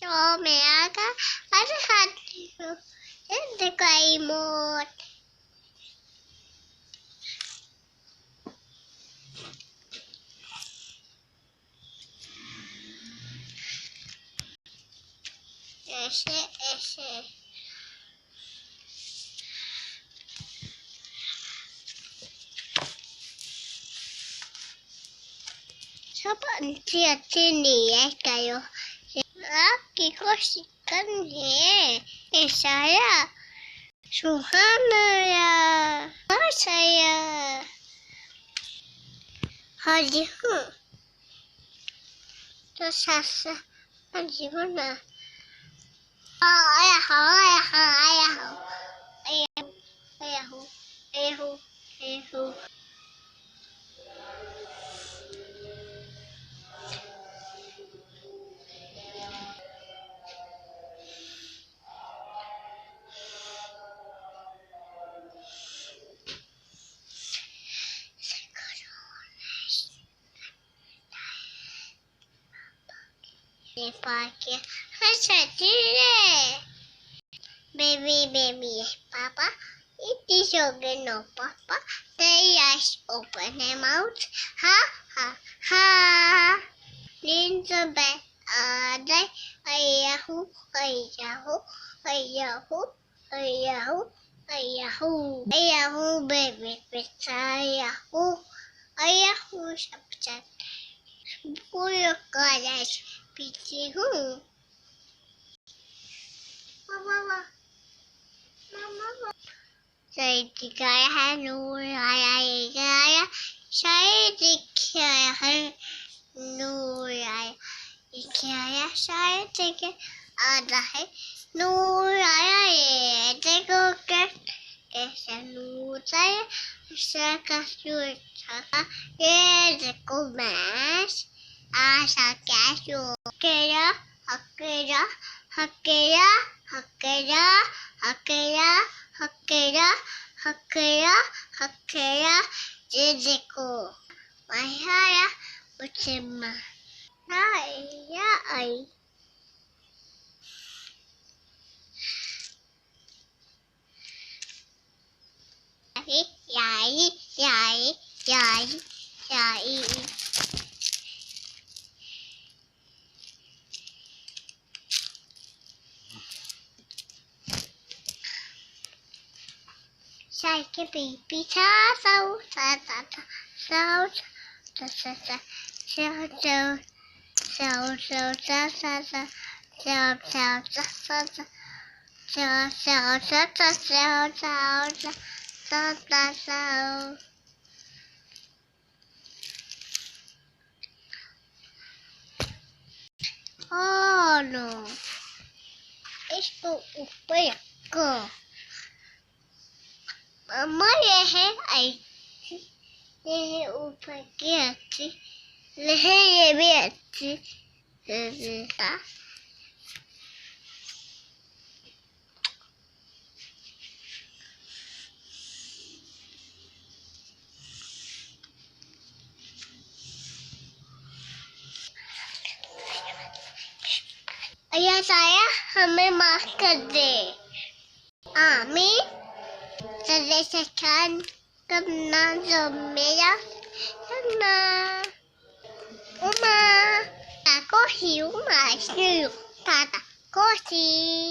cho mẹ cái hạt để quay một ese seperti kayo laki ko si kanya saya suhana saya haji terus sasa haji mana ayah dipakai baby papa it is okay no papa they eyes open their mouth ha in the bed they ayahu baby ayahu subject puyo college pichi mama saya dikaya nur ayah saya dikaya nur ayah saya dikaya ada nur ayah teko ke nur saya kasih teko mas asa kasih kaya Jejeko Mahaya Uchema ai Sai cái baby sao oh no esto ऊपर Mama ये ऊपर की अच्छी ये भी अच्छी ayah saya हमें माफ कर दे आमीन selesaikan kena meja kena Oma aku hiu masih tata kosi